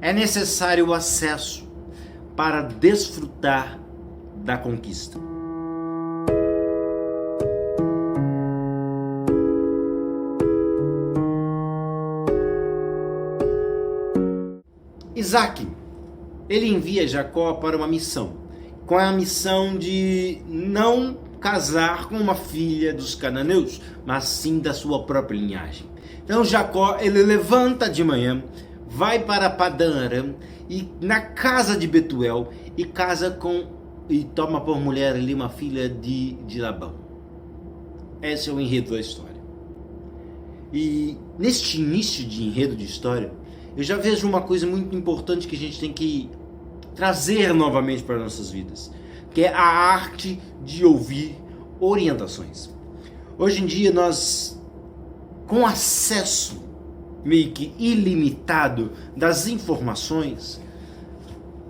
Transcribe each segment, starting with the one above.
é necessário o acesso para desfrutar da conquista. Isaac, ele envia Jacó para uma missão, com a missão de não casar com uma filha dos cananeus, mas sim da sua própria linhagem. Então Jacó, ele levanta de manhã, vai para Padã Aram e na casa de Betuel e toma por mulher ali uma filha de Labão. Esse é o enredo da história. E neste início de enredo de história, eu já vejo uma coisa muito importante que a gente tem que trazer novamente para nossas vidas, que é a arte de ouvir orientações. Hoje em dia nós, com acesso meio que ilimitado das informações,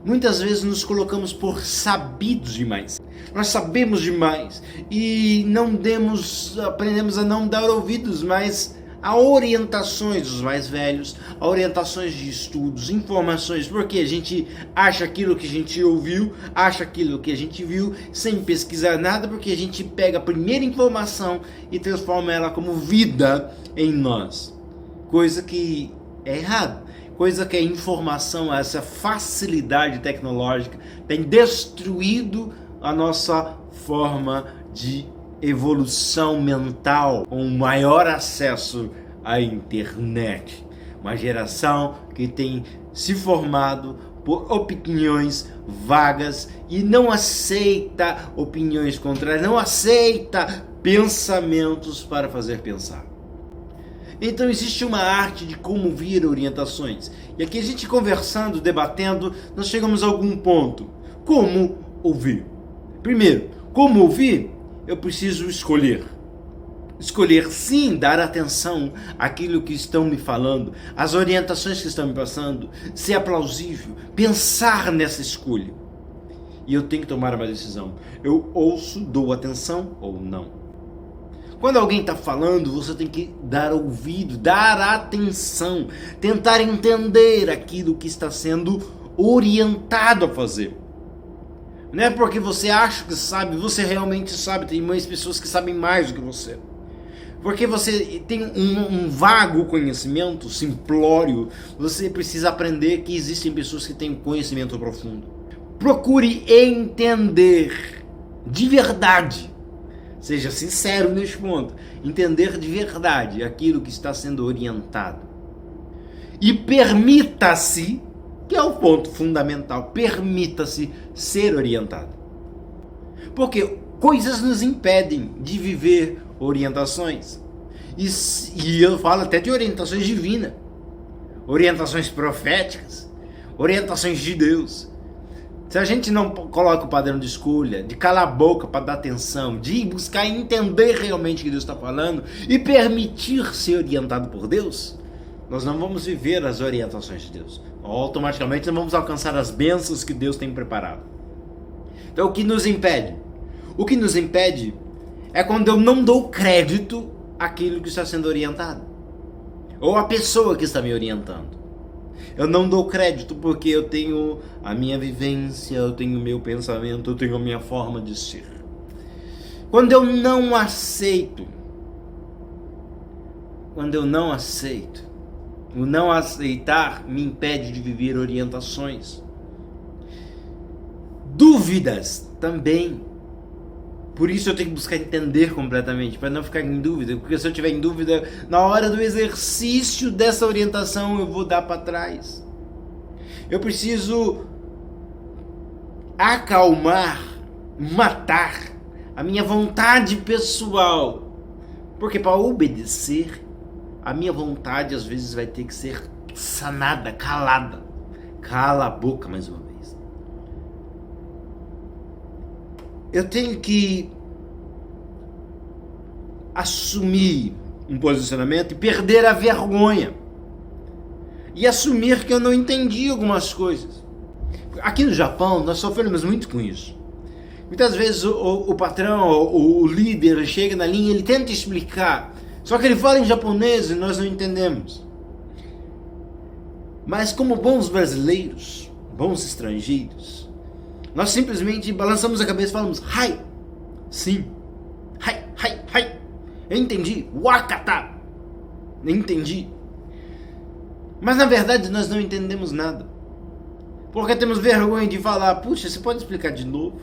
muitas vezes nos colocamos por sabidos demais. Nós sabemos demais e aprendemos a não dar ouvidos mais a orientações dos mais velhos, a orientações de estudos, informações, porque a gente acha aquilo que a gente ouviu, acha aquilo que a gente viu, sem pesquisar nada, porque a gente pega a primeira informação e transforma ela como vida em nós. Coisa que é errado, coisa que a informação, essa facilidade tecnológica tem destruído a nossa forma de evolução mental, com maior acesso à internet. Uma geração que tem se formado por opiniões vagas e não aceita opiniões contrárias, não aceita pensamentos para fazer pensar. Então existe uma arte de como ouvir orientações. E aqui a gente conversando, debatendo, nós chegamos a algum ponto. Como ouvir? Primeiro, como ouvir? Eu preciso escolher. Escolher sim, dar atenção àquilo que estão me falando, às orientações que estão me passando, se é plausível, pensar nessa escolha. E eu tenho que tomar uma decisão. Eu ouço, dou atenção ou não. Quando alguém está falando, você tem que dar ouvido, dar atenção, tentar entender aquilo que está sendo orientado a fazer. Não é porque você acha que sabe, você realmente sabe. Tem mais pessoas que sabem mais do que você. Porque você tem um vago conhecimento, simplório, você precisa aprender que existem pessoas que têm conhecimento profundo. Procure entender de verdade. Seja sincero neste ponto. Entender de verdade aquilo que está sendo orientado. E permita-se, que é o ponto fundamental, permita-se ser orientado. Porque coisas nos impedem de viver orientações. E eu falo até de orientações divinas, orientações proféticas, orientações de Deus. Se a gente não coloca o padrão de escolha, de calar a boca para dar atenção, de buscar entender realmente o que Deus está falando e permitir ser orientado por Deus, nós não vamos viver as orientações de Deus. Automaticamente não vamos alcançar as bênçãos que Deus tem preparado. Então o que nos impede? O que nos impede é quando eu não dou crédito àquilo que está sendo orientado. Ou à pessoa que está me orientando. Eu não dou crédito porque eu tenho a minha vivência, eu tenho o meu pensamento, eu tenho a minha forma de ser. Quando eu não aceito, o não aceitar me impede de viver orientações. Dúvidas também. Por isso eu tenho que buscar entender completamente, para não ficar em dúvida. Porque se eu tiver em dúvida, na hora do exercício dessa orientação, eu vou dar para trás. Eu preciso acalmar, matar a minha vontade pessoal. Porque para obedecer, a minha vontade às vezes vai ter que ser sanada, calada. Cala a boca mais uma vez. Eu tenho que assumir um posicionamento e perder a vergonha. E assumir que eu não entendi algumas coisas. Aqui no Japão, nós sofremos muito com isso. Muitas vezes o patrão, o líder chega na linha, ele tenta explicar. Só que ele fala em japonês e nós não entendemos. Mas como bons brasileiros, bons estrangeiros, nós simplesmente balançamos a cabeça e falamos, hai, sim, hai, hai, hai, eu entendi, wakata, entendi. Mas na verdade nós não entendemos nada, porque temos vergonha de falar, puxa, você pode explicar de novo?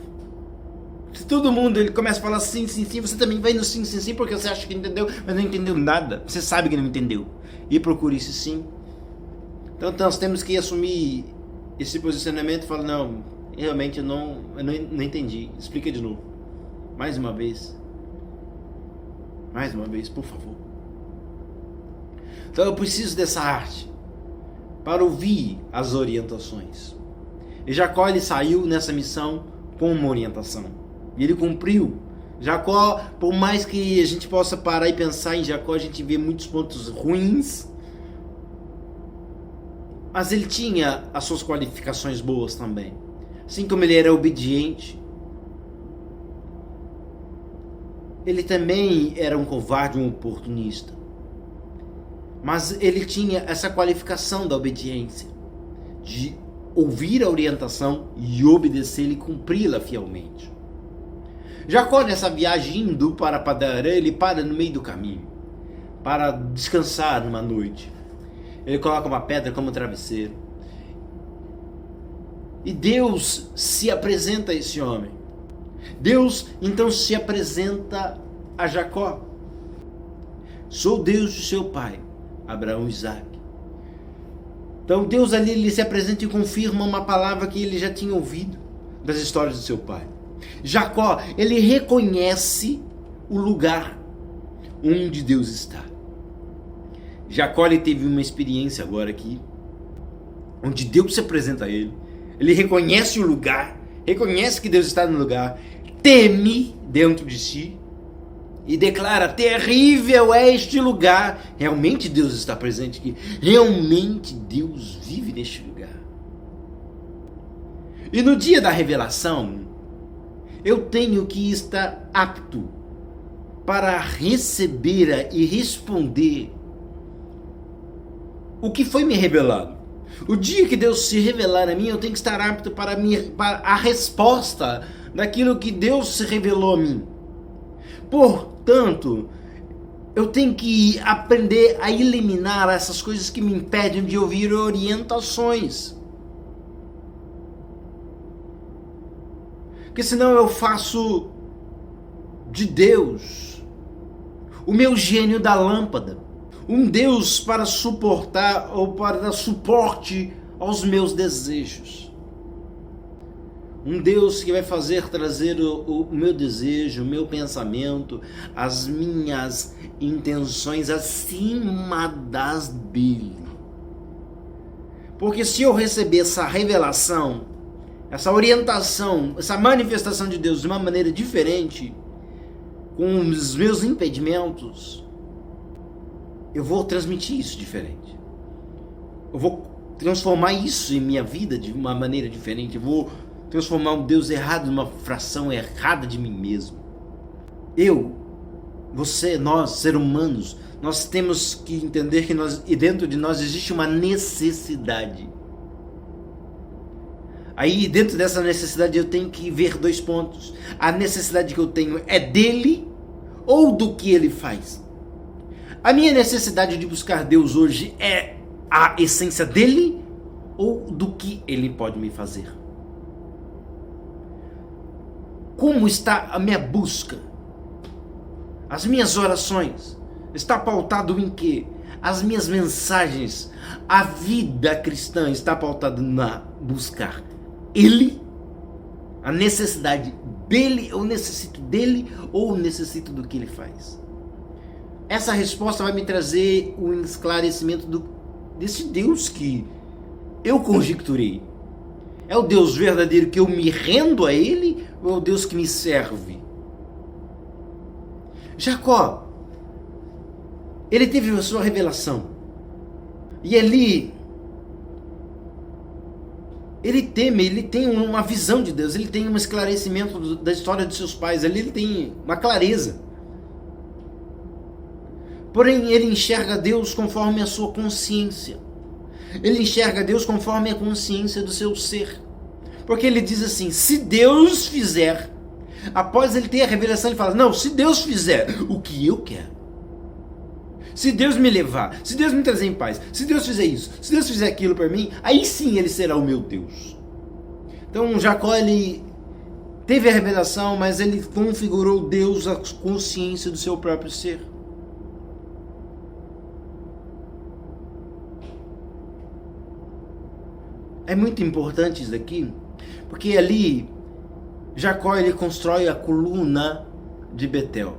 Se todo mundo ele começa a falar sim, sim, sim, você também vai no sim, sim, sim, porque você acha que entendeu, mas não entendeu nada, você sabe que não entendeu, e procure esse sim. Então nós temos que assumir esse posicionamento e falar, não, realmente eu não entendi, explica de novo, mais uma vez, por favor. Então eu preciso dessa arte para ouvir as orientações. E Jacó ele saiu nessa missão com uma orientação, e ele cumpriu. Jacó, por mais que a gente possa parar e pensar em Jacó, a gente vê muitos pontos ruins, mas ele tinha as suas qualificações boas também. Assim como ele era obediente, ele também era um covarde, um oportunista. Mas ele tinha essa qualificação da obediência, de ouvir a orientação e obedecê-la e cumpri-la fielmente. Jacó, nessa viagem indo para Padarã, ele para no meio do caminho para descansar numa noite. Ele coloca uma pedra como travesseiro. E Deus se apresenta a esse homem. Deus então se apresenta a Jacó. Sou Deus de seu pai, Abraão e Isaac. Então Deus ali ele se apresenta e confirma uma palavra que ele já tinha ouvido das histórias de seu pai. Jacó, ele reconhece o lugar onde Deus está. Jacó ele teve uma experiência agora aqui, onde Deus se apresenta a ele. Ele reconhece o lugar, reconhece que Deus está no lugar, teme dentro de si e declara, terrível é este lugar. Realmente Deus está presente aqui, realmente Deus vive neste lugar. E no dia da revelação, eu tenho que estar apto para receber e responder o que foi me revelado. O dia que Deus se revelar a mim, eu tenho que estar apto para a resposta daquilo que Deus se revelou a mim. Portanto, eu tenho que aprender a eliminar essas coisas que me impedem de ouvir orientações. Porque senão eu faço de Deus o meu gênio da lâmpada. Um Deus para suportar ou para dar suporte aos meus desejos. Um Deus que vai trazer o meu desejo, o meu pensamento, as minhas intenções acima das dele. Porque se eu receber essa revelação, essa orientação, essa manifestação de Deus de uma maneira diferente, com os meus impedimentos, eu vou transmitir isso diferente. Eu vou transformar isso em minha vida de uma maneira diferente. Eu vou transformar um Deus errado numa fração errada de mim mesmo. Eu, você, nós, seres humanos, nós temos que entender que dentro de nós existe uma necessidade. Aí dentro dessa necessidade eu tenho que ver 2 pontos. A necessidade que eu tenho é dele ou do que ele faz? A minha necessidade de buscar Deus hoje é a essência dele ou do que ele pode me fazer? Como está a minha busca? As minhas orações? Está pautado em quê? As minhas mensagens, a vida cristã está pautada na buscar ele? A necessidade dele, eu necessito dele ou necessito do que ele faz? Essa resposta vai me trazer um esclarecimento desse Deus que eu conjecturei. É o Deus verdadeiro que eu me rendo a ele ou é o Deus que me serve? Jacó, ele teve a sua revelação. E ali, ele tem uma visão de Deus, ele tem um esclarecimento da história de seus pais, ali ele tem uma clareza. Porém, ele enxerga Deus conforme a sua consciência. Ele enxerga Deus conforme a consciência do seu ser. Porque ele diz assim, se Deus fizer, após ele ter a revelação, ele fala, não, se Deus fizer o que eu quero, se Deus me levar, se Deus me trazer em paz, se Deus fizer isso, se Deus fizer aquilo para mim, aí sim ele será o meu Deus. Então Jacó, ele teve a revelação, mas ele configurou Deus à consciência do seu próprio ser. É muito importante isso daqui, porque ali Jacó, ele constrói a coluna de Betel.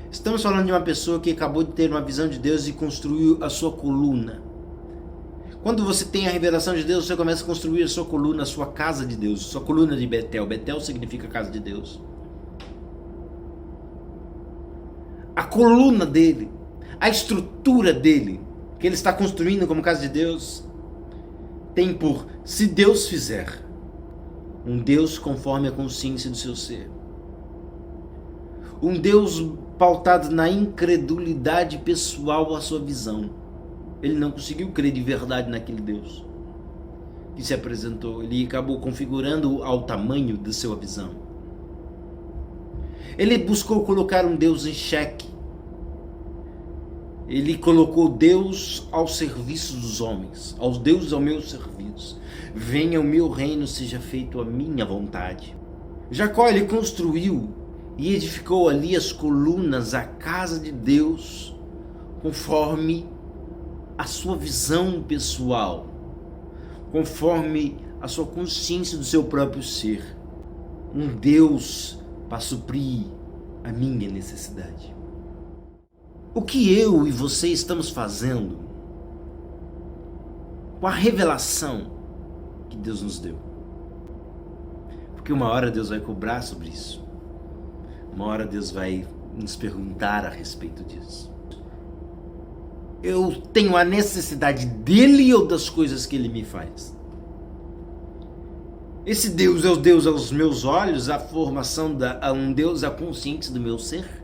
Estamos falando de uma pessoa que acabou de ter uma visão de Deus e construiu a sua coluna. Quando você tem a revelação de Deus, você começa a construir a sua coluna, a sua casa de Deus, a sua coluna de Betel. Betel significa casa de Deus. A coluna dele, a estrutura dele, que ele está construindo como casa de Deus, tem por, se Deus fizer, um Deus conforme a consciência do seu ser. Um Deus pautado na incredulidade pessoal à sua visão. Ele não conseguiu crer de verdade naquele Deus que se apresentou. Ele acabou configurando ao tamanho da sua visão. Ele buscou colocar um Deus em xeque. Ele colocou Deus ao serviço dos homens. Aos deuses ao meu serviço. Venha o meu reino, seja feito a minha vontade. Jacó, ele construiu e edificou ali as colunas, a casa de Deus, conforme a sua visão pessoal, conforme a sua consciência do seu próprio ser. Um Deus para suprir a minha necessidade. O que eu e você estamos fazendo com a revelação que Deus nos deu? Porque uma hora Deus vai cobrar sobre isso. Uma hora Deus vai nos perguntar a respeito disso. Eu tenho a necessidade dele ou das coisas que ele me faz? Esse Deus é o Deus aos meus olhos, a formação um Deus à consciência do meu ser?